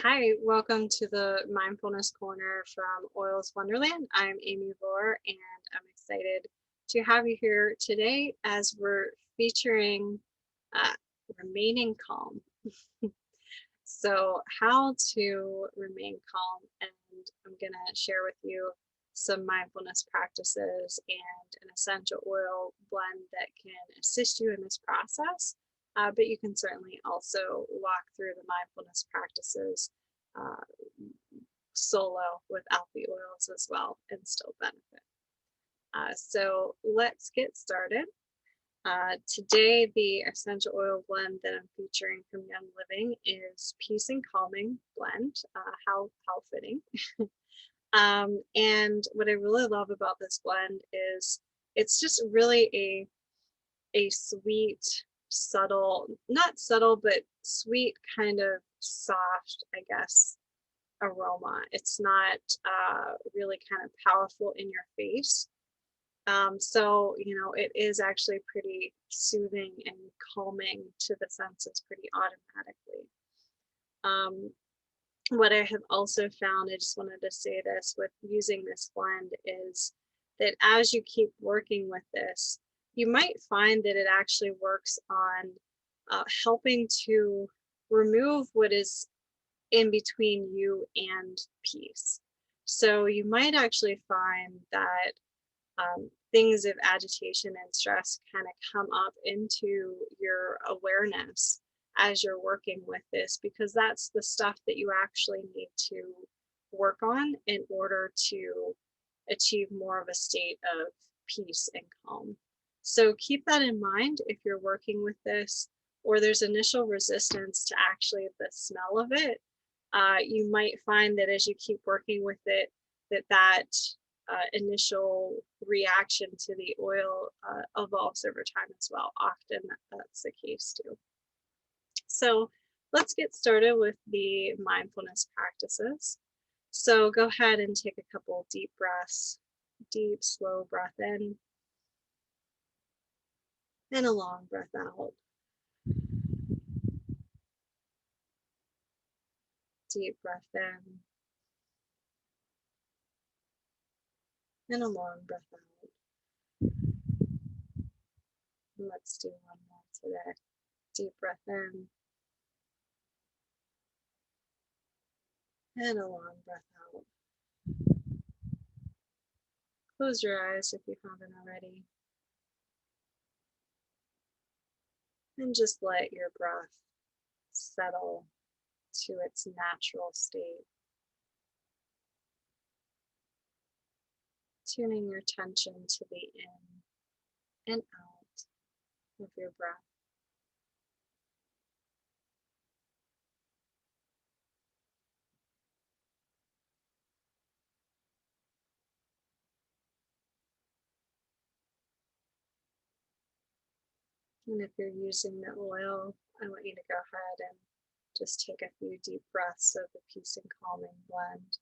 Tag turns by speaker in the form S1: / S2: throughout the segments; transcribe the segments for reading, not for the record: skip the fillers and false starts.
S1: Hi, welcome to the Mindfulness Corner from Oils Wonderland. I'm Amy Vore, and I'm excited to have you here today as we're featuring uh, remaining calm. So, how to remain calm, and I'm going to share with you some mindfulness practices and an essential oil blend that can assist you in this process. But you can certainly also walk through the mindfulness practices uh, solo without the oils as well and still benefit. So let's get started. Today, the essential oil blend that I'm featuring from Young Living is Peace and Calming Blend. How fitting. And what I really love about this blend is it's just really a sweet, subtle, not subtle, but sweet, kind of soft, I guess, aroma. It's not really kind of powerful in your face. It is actually pretty soothing and calming to the senses pretty automatically. Um, what I have also found, I just wanted to say this with using this blend, is that as you keep working with this, you might find that it actually works on helping to remove what is in between you and peace. So you might actually find that things of agitation and stress kind of come up into your awareness as you're working with this, because that's the stuff that you actually need to work on in order to achieve more of a state of peace and calm. So keep that in mind if you're working with this, or there's initial resistance to actually the smell of it. You might find that as you keep working with it, that initial reaction to the oil evolves over time as well. Often that's the case too. So let's get started with the mindfulness practices. So go ahead and take a couple deep breaths, deep, slow breath in, and a long breath out. Deep breath in, and a long breath out. And let's do one more today. Deep breath in, and a long breath out. Close your eyes if you haven't already. And just let your breath settle to its natural state, tuning your attention to the in and out of your breath. And if you're using the oil, I want you to go ahead and just take a few deep breaths of the peace and calming blend.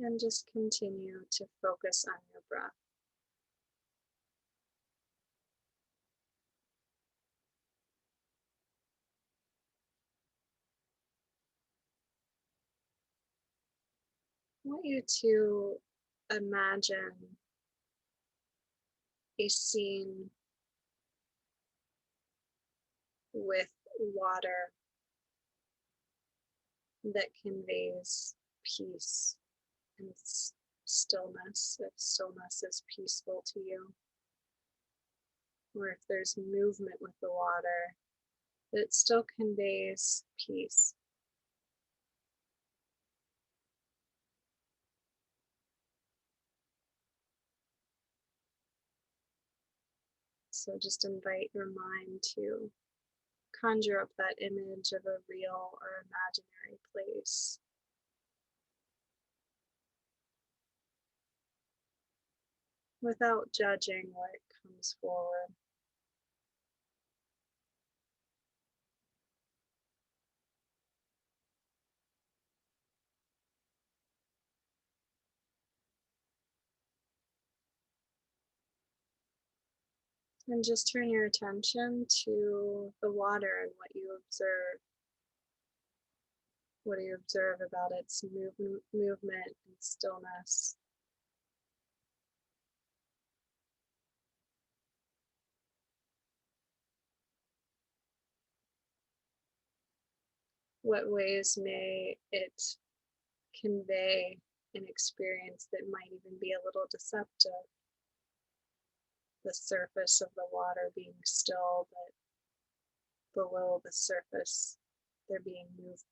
S1: And just continue to focus on your breath. I want you to imagine a scene with water that conveys peace and stillness, if stillness is peaceful to you, or if there's movement with the water, that it still conveys peace. So just invite your mind to conjure up that image of a real or imaginary place. Without judging what comes forward. And just turn your attention to the water and what you observe. What do you observe about its movement and stillness? What ways may it convey an experience that might even be a little deceptive? The surface of the water being still, but below the surface there being movement.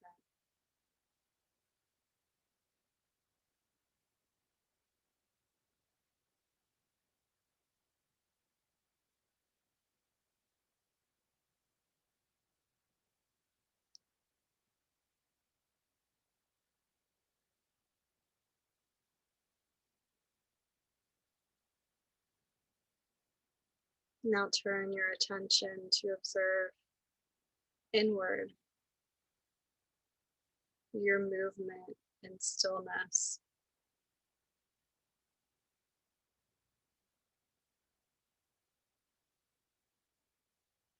S1: Now turn your attention to observe inward your movement and stillness,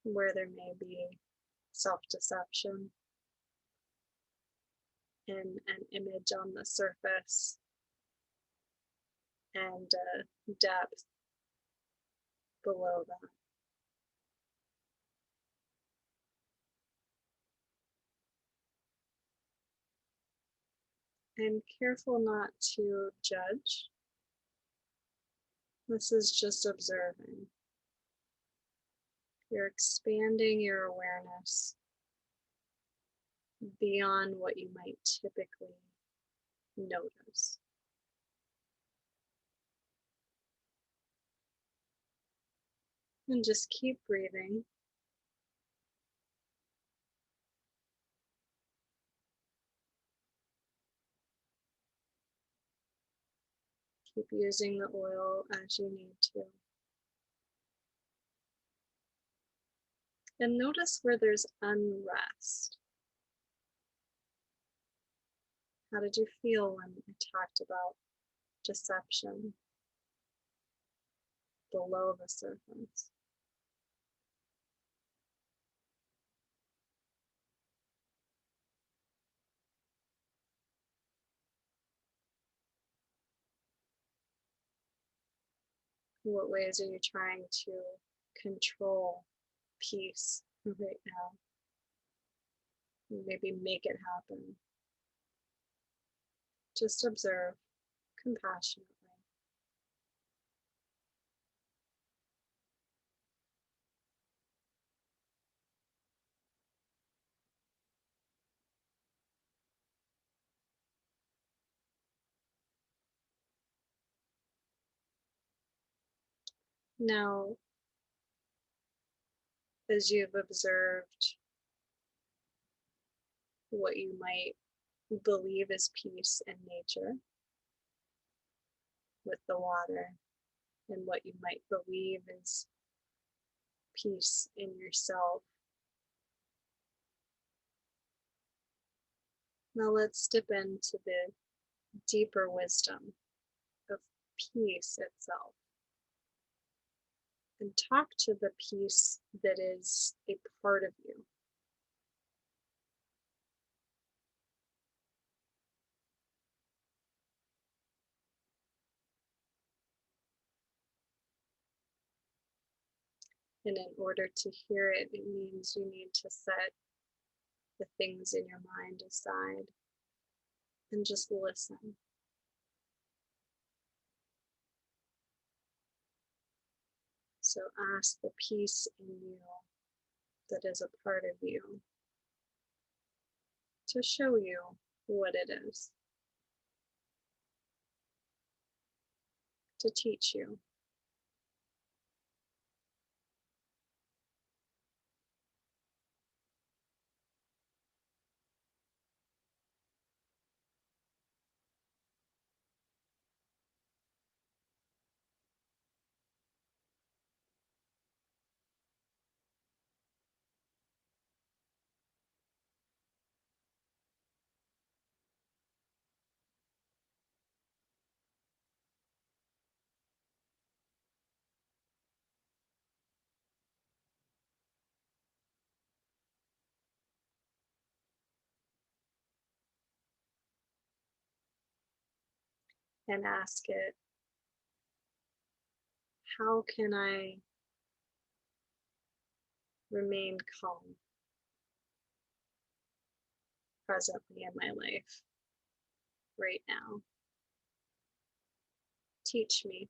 S1: where there may be self-deception and an image on the surface and depth below that. And careful not to judge. This is just observing. You're expanding your awareness beyond what you might typically notice. And just keep breathing. Keep using the oil as you need to. And notice where there's unrest. How did you feel when I talked about deception below the surface? What ways are you trying to control peace right now? Maybe make it happen. Just observe compassionately. Now, as you've observed what you might believe is peace in nature with the water, and what you might believe is peace in yourself, now let's dip into the deeper wisdom of peace itself and talk to the peace that is a part of you. And in order to hear it, it means you need to set the things in your mind aside and just listen. So ask the peace in you that is a part of you to show you what it is, to teach you. and ask it, how can I remain calm presently in my life right now? Teach me.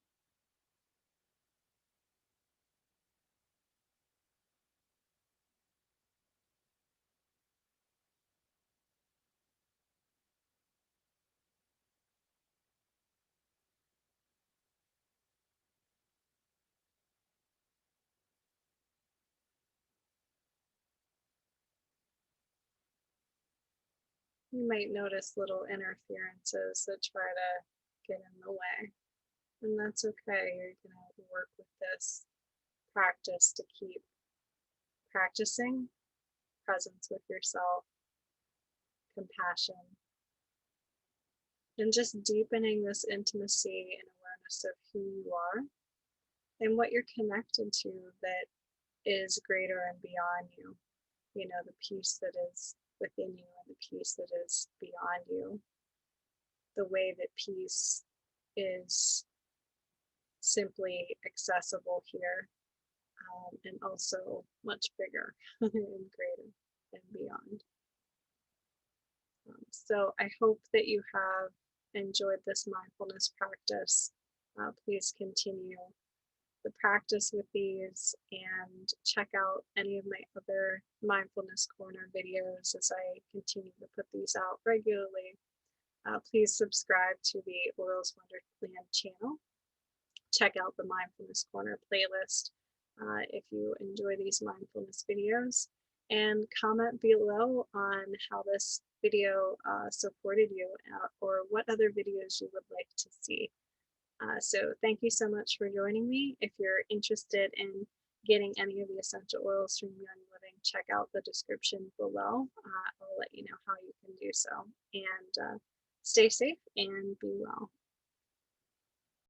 S1: You might notice little interferences that try to get in the way, and that's okay. You're going to work with this practice to keep practicing presence with yourself, compassion, and just deepening this intimacy and awareness of who you are and what you're connected to that is greater and beyond you. You know, the peace that is within you and the peace that is beyond you. The way that peace is simply accessible here, and also much bigger and greater and beyond. So I hope that you have enjoyed this mindfulness practice. Please continue the practice with these and check out any of my other Mindfulness Corner videos as I continue to put these out regularly. Please subscribe to the Oils Wonderland channel. Check out the Mindfulness Corner playlist if you enjoy these mindfulness videos, and comment below on how this video supported you, or what other videos you would like to see. So thank you so much for joining me. If you're interested in getting any of the essential oils from Young Living, check out the description below. I'll let you know how you can do so. And stay safe and be well.